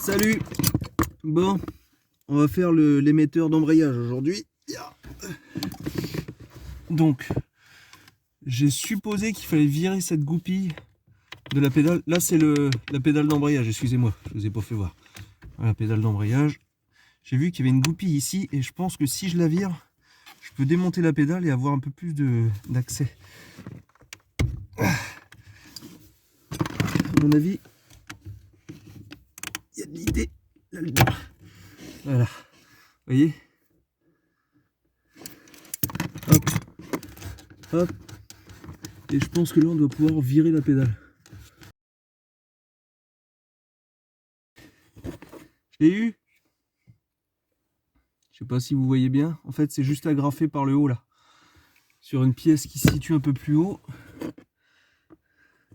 Salut. Bon, on va faire l'émetteur d'embrayage aujourd'hui. Donc, j'ai supposé qu'il fallait virer cette goupille de la pédale. Là, c'est la pédale d'embrayage, excusez-moi, je vous ai pas fait voir. Voilà, la pédale d'embrayage. J'ai vu qu'il y avait une goupille ici et je pense que si je la vire, je peux démonter la pédale et avoir un peu plus d'accès. À mon avis, il y a de l'idée là-dedans. Voilà, vous voyez? Hop, hop. Et je pense que là, on doit pouvoir virer la pédale. Je l'ai eu. Je sais pas si vous voyez bien. En fait, c'est juste agrafé par le haut là. Sur une pièce qui se situe un peu plus haut.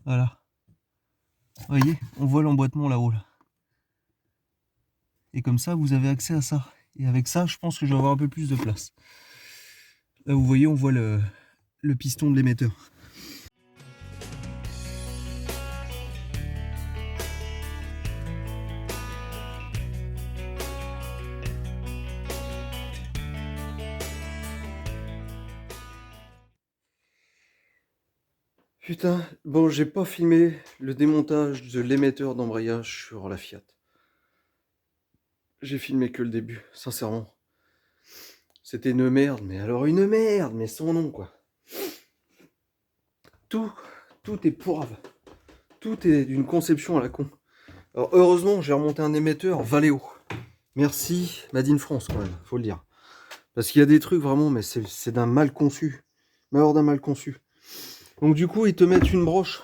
Voilà. Vous voyez, on voit l'emboîtement là-haut là. Et comme ça, vous avez accès à ça. Et avec ça, je pense que je vais avoir un peu plus de place. Là, vous voyez, on voit le piston de l'émetteur. Putain, bon, j'ai pas filmé le démontage de l'émetteur d'embrayage sur la Fiat. J'ai filmé que le début, sincèrement. C'était une merde, mais alors une merde, mais sans nom, quoi. Tout est pourrave. Tout est d'une conception à la con. Alors, heureusement, j'ai remonté un émetteur Valeo. Merci, Made in France, quand même, faut le dire. Parce qu'il y a des trucs, vraiment, mais c'est d'un mal conçu. Malheur d'un mal conçu. Donc, du coup, ils te mettent une broche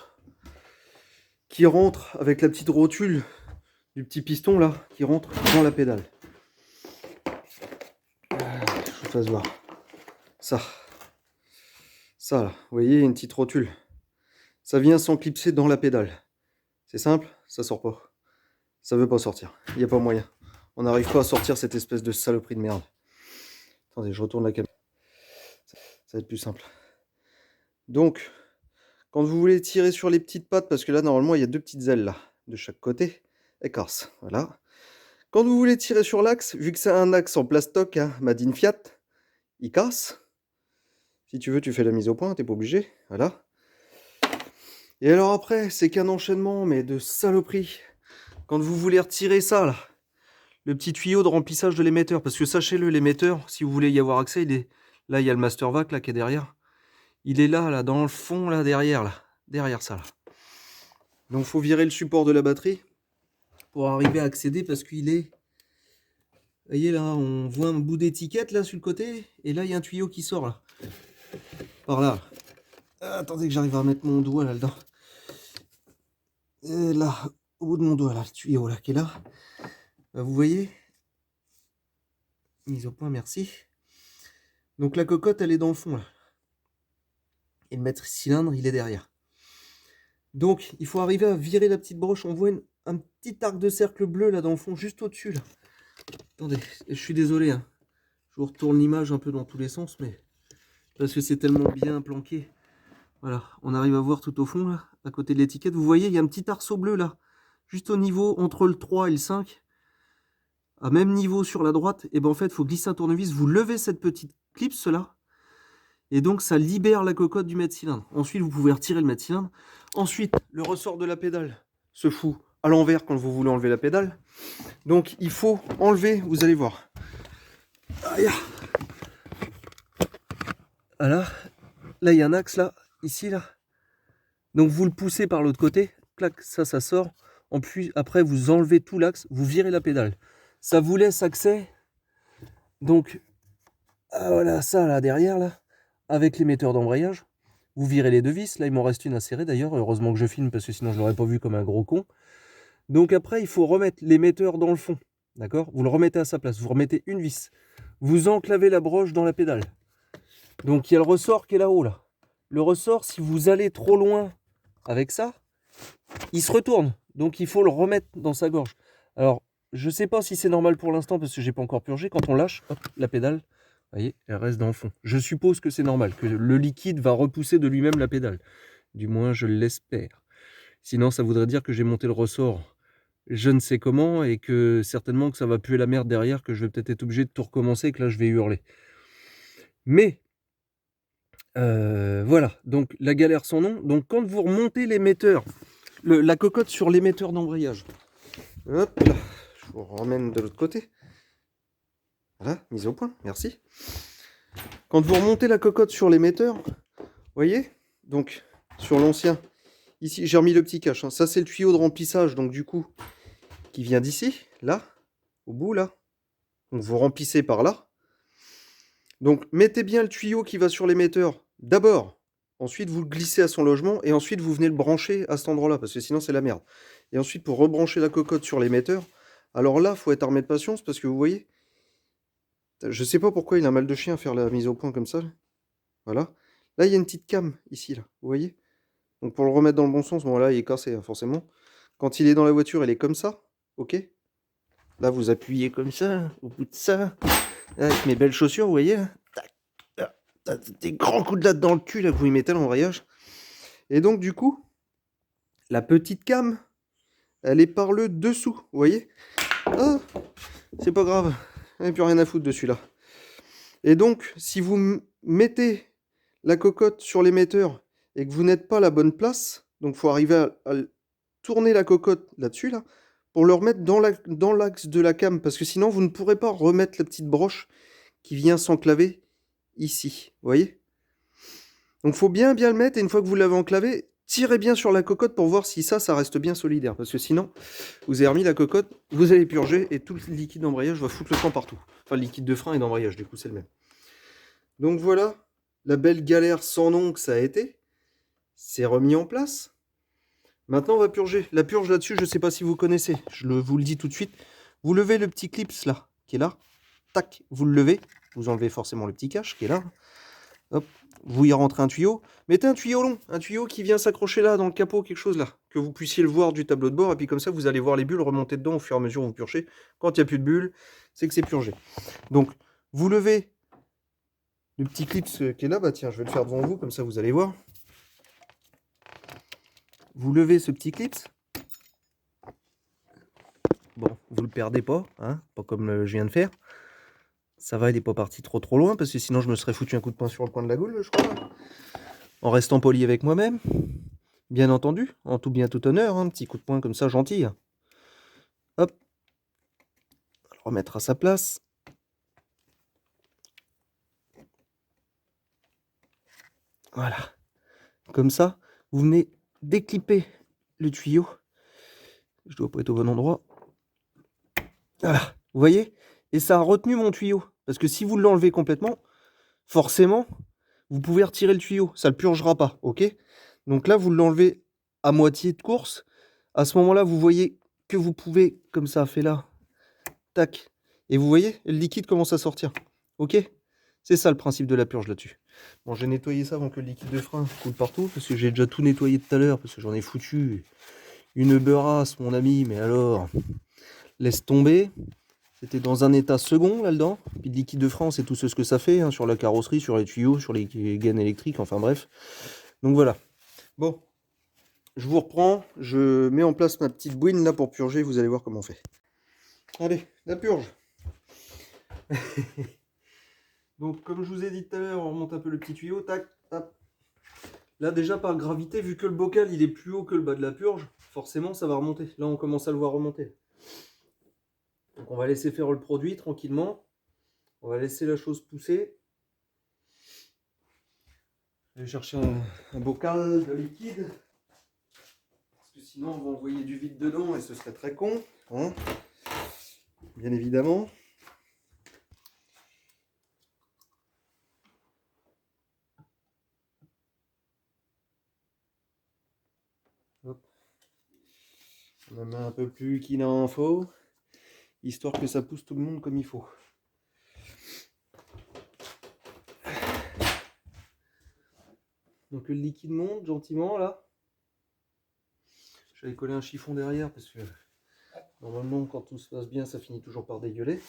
qui rentre avec la petite rotule du petit piston, là, qui rentre dans la pédale. Je vous fasse voir. Ça, là, vous voyez, une petite rotule. Ça vient s'enclipser dans la pédale. C'est simple, ça sort pas. Ça veut pas sortir. Il n'y a pas moyen. On n'arrive pas à sortir cette espèce de saloperie de merde. Attendez, je retourne la caméra. Ça va être plus simple. Donc, quand vous voulez tirer sur les petites pattes, parce que là, normalement, il y a deux petites ailes là, de chaque côté, elles cassent. Voilà. Quand vous voulez tirer sur l'axe, vu que c'est un axe en plastoc, hein, Made in Fiat, il casse. Si tu veux, tu fais la mise au point, t'es pas obligé. Voilà. Et alors après, c'est qu'un enchaînement, mais de saloperie. Quand vous voulez retirer ça, là, le petit tuyau de remplissage de l'émetteur, parce que sachez-le, l'émetteur, si vous voulez y avoir accès, il est là, il y a le master vac là qui est derrière. Il est là, dans le fond, là, derrière ça, là. Donc, faut virer le support de la batterie pour arriver à accéder, parce qu'il est... Vous voyez, là, on voit un bout d'étiquette, là, sur le côté, et là, il y a un tuyau qui sort, là. Par là. Attendez que j'arrive à mettre mon doigt, là-dedans. Et là, au bout de mon doigt, là, le tuyau, là, qui est là. Vous voyez? Mise au point, merci. Donc, la cocotte, elle est dans le fond, là. Et le maître cylindre, il est derrière. Donc, il faut arriver à virer la petite broche. On voit un petit arc de cercle bleu là dans le fond, juste au-dessus là. Attendez, je suis désolé, hein. Je vous retourne l'image un peu dans tous les sens, mais parce que c'est tellement bien planqué. Voilà, on arrive à voir tout au fond là, à côté de l'étiquette. Vous voyez, il y a un petit arceau bleu là, juste au niveau entre le 3 et le 5, à même niveau sur la droite. Et ben en fait, il faut glisser un tournevis. Vous levez cette petite clip là. Et donc, ça libère la cocotte du mètre-cylindre. Ensuite, vous pouvez retirer le mètre-cylindre. Ensuite, le ressort de la pédale se fout à l'envers quand vous voulez enlever la pédale. Donc, il faut enlever, vous allez voir. Aïe. Voilà. Là, il y a un axe, là, ici, là. Donc, vous le poussez par l'autre côté. Clac, ça sort. En plus, après, vous enlevez tout l'axe. Vous virez la pédale. Ça vous laisse accès. Donc, voilà, ça, là, derrière, là. Avec l'émetteur d'embrayage, vous virez les deux vis. Là, il m'en reste une à serrer d'ailleurs. Heureusement que je filme parce que sinon je l'aurais pas vu comme un gros con. Donc après, il faut remettre l'émetteur dans le fond. D'accord? Vous le remettez à sa place. Vous remettez une vis. Vous enclavez la broche dans la pédale. Donc il y a le ressort qui est là-haut là. Le ressort, si vous allez trop loin avec ça, il se retourne. Donc il faut le remettre dans sa gorge. Alors, je sais pas si c'est normal pour l'instant parce que j'ai pas encore purgé. Quand on lâche, hop, la pédale. Vous voyez, elle reste dans le fond. Je suppose que c'est normal, que le liquide va repousser de lui-même la pédale. Du moins, je l'espère. Sinon, ça voudrait dire que j'ai monté le ressort je ne sais comment, et que certainement que ça va puer la merde derrière, que je vais peut-être être obligé de tout recommencer, et que là je vais hurler. Mais voilà, donc la galère sans nom. Donc quand vous remontez l'émetteur, la cocotte sur l'émetteur d'embrayage, hop là, je vous ramène de l'autre côté. Voilà, mise au point, merci. Quand vous remontez la cocotte sur l'émetteur, voyez, donc sur l'ancien, ici j'ai remis le petit cache, hein. Ça c'est le tuyau de remplissage, donc du coup, qui vient d'ici, là, au bout là. Donc vous remplissez par là. Donc mettez bien le tuyau qui va sur l'émetteur d'abord. Ensuite vous le glissez à son logement et ensuite vous venez le brancher à cet endroit-là, parce que sinon c'est la merde. Et ensuite pour rebrancher la cocotte sur l'émetteur, alors là faut être armé de patience, parce que vous voyez, je sais pas pourquoi il a mal de chien à faire la mise au point comme ça. Voilà. Là il y a une petite came ici, là, vous voyez. Donc pour le remettre dans le bon sens, bon là il est cassé, hein, forcément. Quand il est dans la voiture, il est comme ça, ok. Là vous appuyez comme ça, au bout de ça, avec mes belles chaussures, vous voyez. Tac, là, des grands coups de latte dans le cul là que vous y mettez à l'embrayage. Et donc du coup, la petite came, elle est par le dessous, vous voyez. Ah, c'est pas grave, il n'y a plus rien à foutre de celui-là. Et donc, si vous mettez la cocotte sur l'émetteur et que vous n'êtes pas à la bonne place, donc il faut arriver à tourner la cocotte là-dessus, là, pour le remettre dans l'axe de la came, parce que sinon vous ne pourrez pas remettre la petite broche qui vient s'enclaver ici, vous voyez. Donc il faut bien le mettre, et une fois que vous l'avez enclavé, tirez bien sur la cocotte pour voir si ça reste bien solidaire, parce que sinon, vous avez remis la cocotte, vous allez purger, et tout le liquide d'embrayage va foutre le camp partout. Enfin, le liquide de frein et d'embrayage, du coup, c'est le même. Donc voilà, la belle galère sans nom que ça a été, c'est remis en place. Maintenant, on va purger. La purge là-dessus, je ne sais pas si vous connaissez, vous le dis tout de suite. Vous levez le petit clips là, qui est là, tac, vous le levez, vous enlevez forcément le petit cache qui est là, hop, vous y rentrez un tuyau, mettez un tuyau long, un tuyau qui vient s'accrocher là dans le capot, quelque chose là, que vous puissiez le voir du tableau de bord, et puis comme ça vous allez voir les bulles remonter dedans au fur et à mesure où vous purgez. Quand il n'y a plus de bulles, c'est que c'est purgé. Donc vous levez le petit clip qui est là, bah tiens, je vais le faire devant vous, comme ça vous allez voir. Vous levez ce petit clip. Bon, vous le perdez pas, hein, pas comme je viens de faire. Ça va, il n'est pas parti trop loin, parce que sinon je me serais foutu un coup de poing sur le coin de la goule, je crois. En restant poli avec moi-même, bien entendu, en tout bien tout honneur, un petit coup de poing comme ça, gentil. Hop, on va le remettre à sa place. Voilà, comme ça, vous venez déclipper le tuyau. Je dois pas être au bon endroit. Voilà, vous voyez? Et ça a retenu mon tuyau, parce que si vous l'enlevez complètement, forcément, vous pouvez retirer le tuyau, ça ne le purgera pas, ok? Donc là, vous l'enlevez à moitié de course. À ce moment-là, vous voyez que vous pouvez, comme ça a fait là, tac, et vous voyez, le liquide commence à sortir, ok? C'est ça le principe de la purge là-dessus. Bon, j'ai nettoyé ça avant que le liquide de frein coule partout, parce que j'ai déjà tout nettoyé tout à l'heure, parce que j'en ai foutu une beurasse, mon ami, mais alors, laisse tomber. C'était dans un état second là-dedans. Puis le liquide de frein, c'est tout ce que ça fait, hein, sur la carrosserie, sur les tuyaux, sur les gaines électriques, enfin bref. Donc voilà. Bon, je vous reprends. Je mets en place ma petite bouine là pour purger. Vous allez voir comment on fait. Allez, la purge. Donc comme je vous ai dit tout à l'heure, on remonte un peu le petit tuyau. Tac, tac. Là déjà par gravité, vu que le bocal il est plus haut que le bas de la purge, forcément ça va remonter. Là on commence à le voir remonter. Donc on va laisser faire le produit tranquillement. On va laisser la chose pousser. Je vais chercher un bocal de liquide. Parce que sinon on va envoyer du vide dedans et ce serait très con. Hein, bien évidemment. Hop. On en met un peu plus qu'il en faut. Histoire que ça pousse tout le monde comme il faut. Donc le liquide monte gentiment là. J'avais collé un chiffon derrière parce que normalement quand tout se passe bien ça finit toujours par dégueuler.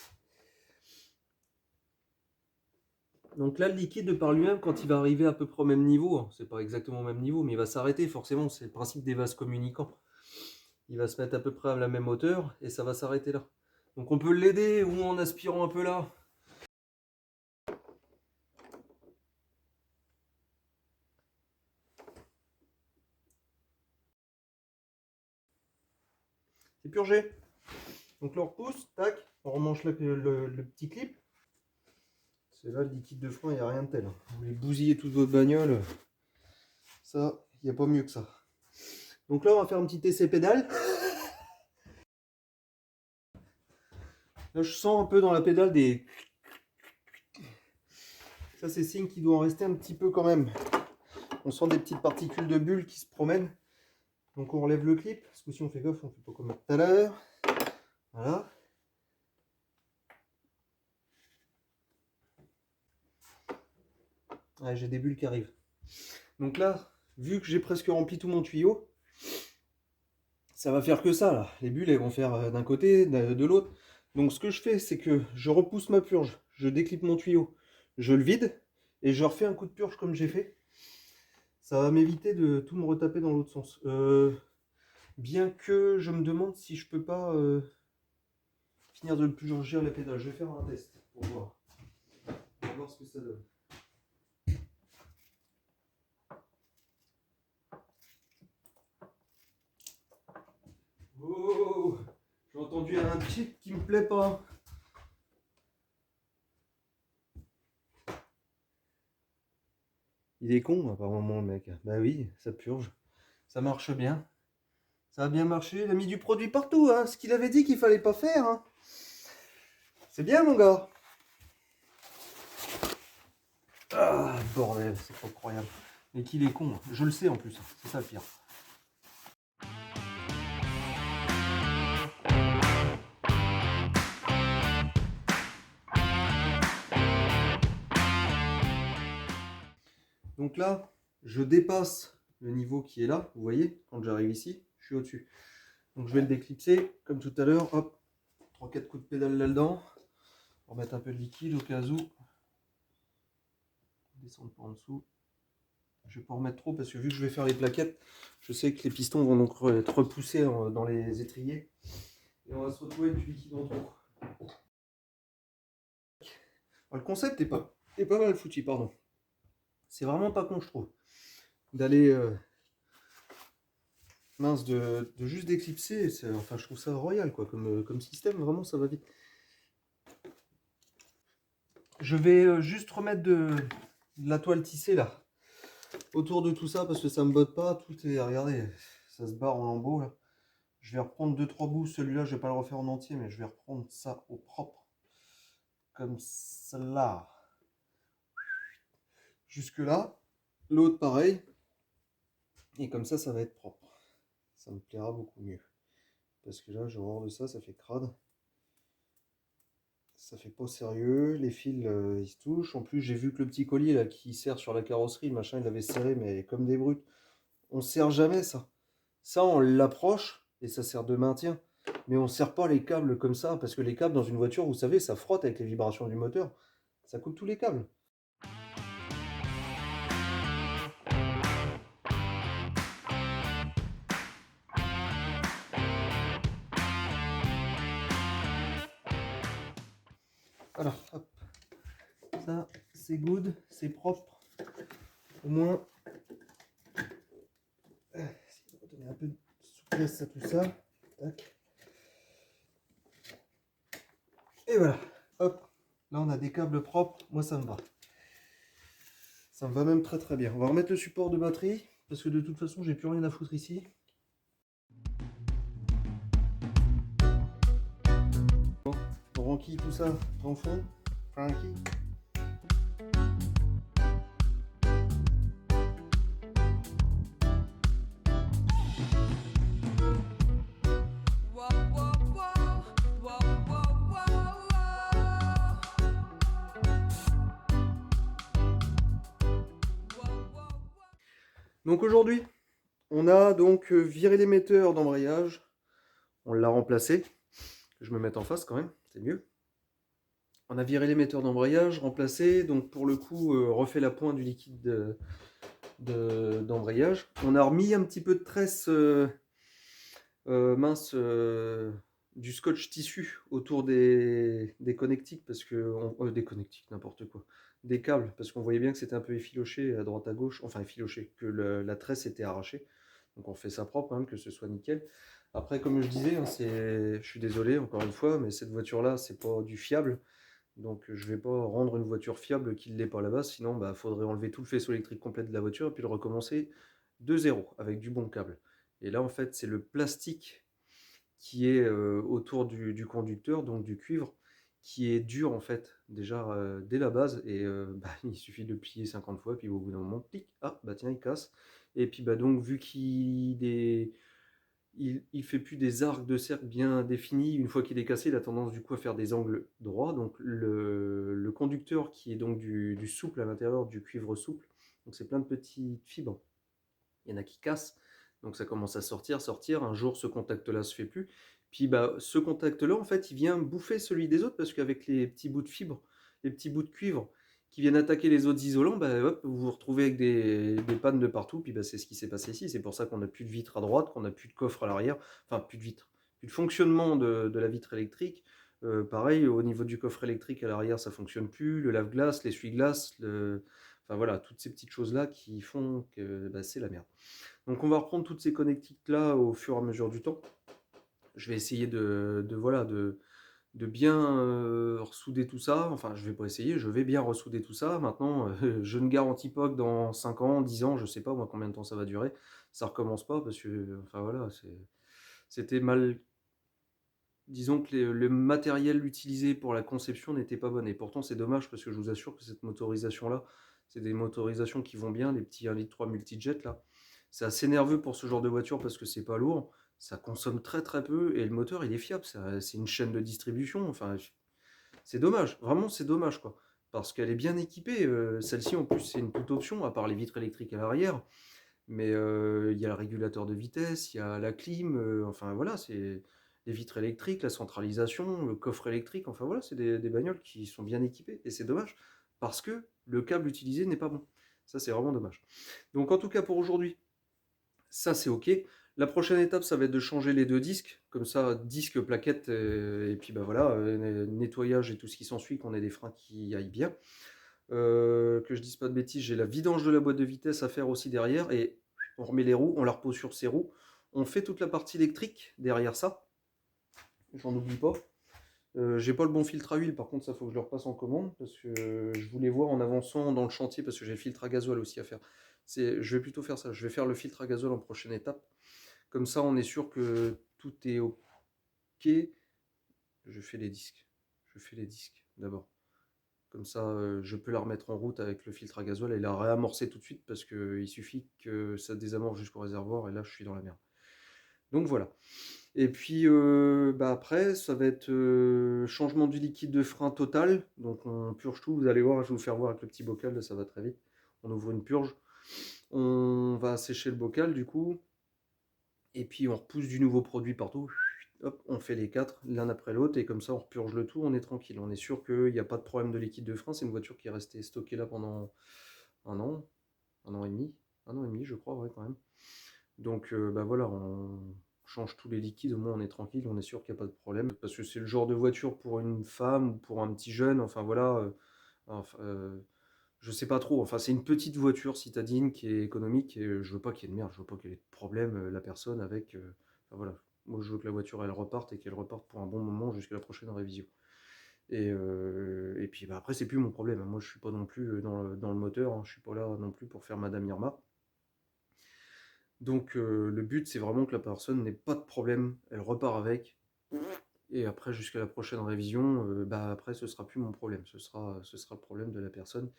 Donc là le liquide de par lui-même quand il va arriver à peu près au même niveau, c'est pas exactement au même niveau mais il va s'arrêter forcément, c'est le principe des vases communicants. il va se mettre à peu près à la même hauteur et ça va s'arrêter là. Donc on peut l'aider ou en aspirant un peu là. C'est purgé. Donc là on repousse, tac, on remanche le petit clip. C'est là le liquide de frein, il n'y a rien de tel. Vous voulez bousiller toute votre bagnole, ça, il n'y a pas mieux que ça. Donc là on va faire un petit essai pédale. Là je sens un peu dans la pédale des... Ça c'est signe qu'il doit en rester un petit peu quand même. On sent des petites particules de bulles qui se promènent. Donc on relève le clip. Ce coup-ci on fait gaffe, on fait pas comme tout à l'heure. Voilà. Ouais, j'ai des bulles qui arrivent. Donc là, vu que j'ai presque rempli tout mon tuyau, ça va faire que ça là. Les bulles elles vont faire d'un côté, de l'autre. Donc ce que je fais, c'est que je repousse ma purge, je déclipe mon tuyau, je le vide et je refais un coup de purge comme j'ai fait. Ça va m'éviter de tout me retaper dans l'autre sens. Bien que je me demande si je peux pas finir de le purger à la pédale. Je vais faire un test pour voir. On va voir ce que ça donne. Oh, j'ai entendu un chip qui me plaît pas. Il est con apparemment le mec. Bah oui, ça purge. Ça marche bien. Ça a bien marché. Il a mis du produit partout, hein. Ce qu'il avait dit qu'il fallait pas faire. Hein. C'est bien mon gars. Ah bordel, c'est pas croyable. Mais qu'il est con. Je le sais en plus. C'est ça le pire. Donc là, je dépasse le niveau qui est là. Vous voyez, quand j'arrive ici, je suis au-dessus. Donc je vais le déclipser, comme tout à l'heure. Hop, 3-4 coups de pédale là-dedans. Pour mettre un peu de liquide au cas où. Descendre par en dessous. Je vais pas en remettre trop parce que vu que je vais faire les plaquettes, je sais que les pistons vont donc être repoussés dans les étriers. Et on va se retrouver avec du liquide en trop. Alors, le concept est pas mal foutu, pardon. C'est vraiment pas con, je trouve. D'aller... mince, de juste d'éclipser, enfin je trouve ça royal quoi, comme système, vraiment ça va vite. Je vais juste remettre de la toile tissée là, autour de tout ça parce que ça me botte pas, tout est, regardez, ça se barre en lambeaux là. Je vais reprendre 2-3 bouts, celui-là je vais pas le refaire en entier, mais je vais reprendre ça au propre, comme cela, jusque là, l'autre pareil, et comme ça va être propre, ça me plaira beaucoup mieux, parce que là j'ai horreur de ça, ça fait crade. Ça fait pas sérieux, les fils ils se touchent. En plus, j'ai vu que le petit collier là qui sert sur la carrosserie, machin, il avait serré, mais comme des brutes. On serre jamais ça. Ça, on l'approche et ça sert de maintien. Mais on serre pas les câbles comme ça, parce que les câbles dans une voiture, vous savez, ça frotte avec les vibrations du moteur. Ça coupe tous les câbles. Voilà, hop. Ça, c'est good, c'est propre. Au moins, on va donner un peu de souplesse à tout ça. Tac. Et voilà, hop. Là, on a des câbles propres. Moi, ça me va. Ça me va même très très bien. On va remettre le support de batterie, parce que de toute façon, j'ai plus rien à foutre ici. Bon, on renquille tout ça en fond. Frankie. Donc aujourd'hui, on a donc viré l'émetteur d'embrayage. On l'a remplacé. Je me mette en face quand même, c'est mieux. On a viré l'émetteur d'embrayage, remplacé. Donc pour le coup, refait la pointe du liquide d'embrayage. On a remis un petit peu de tresse Mince, du scotch tissu autour des connectiques parce des connectiques, n'importe quoi, des câbles, parce qu'on voyait bien que c'était un peu effiloché à droite à gauche, enfin effiloché, que la tresse était arrachée. Donc on fait ça propre, hein, que ce soit nickel. Après, comme je disais, hein, je suis désolé encore une fois, mais cette voiture-là, c'est pas du fiable. Donc je vais pas rendre une voiture fiable qui ne l'est pas à la base, sinon bah faudrait enlever tout le faisceau électrique complet de la voiture et puis le recommencer de zéro avec du bon câble. Et là en fait c'est le plastique qui est autour du conducteur, donc du cuivre, qui est dur en fait déjà dès la base et bah, il suffit de plier 50 fois puis au bout d'un moment, clic, ah bah tiens il casse. Et puis bah donc vu il fait plus des arcs de cercle bien définis. Une fois qu'il est cassé, il a tendance du coup à faire des angles droits. Donc le conducteur qui est donc du souple à l'intérieur, du cuivre souple, donc c'est plein de petites fibres. Il y en a qui cassent, donc ça commence à sortir, sortir. Un jour, ce contact-là se fait plus. Puis bah, ce contact-là, en fait, il vient bouffer celui des autres parce qu'avec les petits bouts de fibre, les petits bouts de cuivre qui viennent attaquer les autres isolants, bah, hop, vous vous retrouvez avec des pannes de partout. Puis bah, c'est ce qui s'est passé ici. C'est pour ça qu'on n'a plus de vitre à droite, qu'on n'a plus de coffre à l'arrière. Enfin, plus de vitre, plus de fonctionnement de la vitre électrique. Pareil, au niveau du coffre électrique à l'arrière, ça fonctionne plus. Le lave-glace, l'essuie-glace, enfin voilà, toutes ces petites choses-là qui font que bah, c'est la merde. Donc on va reprendre toutes ces connectiques-là au fur et à mesure du temps. Je vais essayer voilà, de bien ressouder tout ça. Enfin, je vais pas essayer, je vais bien ressouder tout ça. Maintenant, je ne garantis pas que dans 5 ans, 10 ans, je sais pas moi combien de temps ça va durer, ça recommence pas parce que, enfin voilà, c'était mal. Disons que le matériel utilisé pour la conception n'était pas bon. Et pourtant, c'est dommage parce que je vous assure que cette motorisation-là, c'est des motorisations qui vont bien, les petits 1,3 litre multijet là. C'est assez nerveux pour ce genre de voiture parce que c'est pas lourd, ça consomme très très peu et le moteur il est fiable. C'est une chaîne de distribution. Enfin, c'est dommage, vraiment c'est dommage quoi. Parce qu'elle est bien équipée. Celle-ci en plus c'est une toute option, à part les vitres électriques à l'arrière. Mais il y a le régulateur de vitesse, il y a la clim, enfin voilà, c'est les vitres électriques, la centralisation, le coffre électrique, enfin voilà, c'est des bagnoles qui sont bien équipées. Et c'est dommage, parce que le câble utilisé n'est pas bon. Ça, c'est vraiment dommage. Donc en tout cas pour aujourd'hui, ça c'est ok. La prochaine étape, ça va être de changer les deux disques, comme ça, disque, plaquette, et puis bah voilà, nettoyage et tout ce qui s'ensuit, qu'on ait des freins qui aillent bien. Que je dise pas de bêtises, j'ai la vidange de la boîte de vitesse à faire aussi derrière, et on remet les roues, on la repose sur ces roues. On fait toute la partie électrique derrière ça, j'en oublie pas. J'ai pas le bon filtre à huile, par contre ça faut que je le repasse en commande, parce que je voulais voir en avançant dans le chantier, parce que j'ai le filtre à gasoil aussi à faire. Je vais plutôt faire ça, je vais faire le filtre à gasoil en prochaine étape. Comme ça on est sûr que tout est ok. Je fais les disques. Je fais les disques d'abord. Comme ça, je peux la remettre en route avec le filtre à gasoil et la réamorcer tout de suite parce qu'il suffit que ça désamorce jusqu'au réservoir et là, je suis dans la merde. Donc voilà. Et puis bah après, ça va être changement du liquide de frein total. Donc on purge tout. Vous allez voir, je vais vous faire voir avec le petit bocal, là, ça va très vite. On ouvre une purge. On va sécher le bocal du coup. Et puis on repousse du nouveau produit partout. Hop, on fait les quatre l'un après l'autre et comme ça on repurge le tout, on est tranquille. On est sûr qu'il n'y a pas de problème de liquide de frein. C'est une voiture qui est restée stockée là pendant un an, un an et demi je crois, ouais quand même. Donc bah voilà, on change tous les liquides, au moins on est tranquille, on est sûr qu'il n'y a pas de problème. Parce que c'est le genre de voiture pour une femme ou pour un petit jeune, enfin voilà. Enfin, je sais pas trop, enfin c'est une petite voiture citadine qui est économique et je veux pas qu'il y ait de merde, je veux pas qu'il y ait de problème la personne avec. Enfin voilà, moi je veux que la voiture elle reparte et qu'elle reparte pour un bon moment jusqu'à la prochaine révision. Et puis bah, après c'est plus mon problème, moi je suis pas non plus dans le moteur, hein. Je suis pas là non plus pour faire Madame Irma. Donc le but c'est vraiment que la personne n'ait pas de problème, elle repart avec. Et après jusqu'à la prochaine révision, bah après ce sera plus mon problème, ce sera le problème de la personne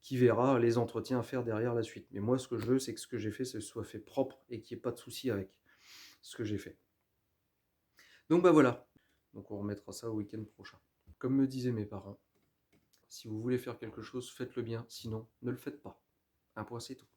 qui verra les entretiens à faire derrière la suite. Mais moi, ce que je veux, c'est que ce que j'ai fait, ce soit fait propre et qu'il n'y ait pas de souci avec ce que j'ai fait. Donc bah voilà. Donc on remettra ça au week-end prochain. Comme me disaient mes parents, si vous voulez faire quelque chose, faites-le bien, sinon ne le faites pas. Un point, c'est tout.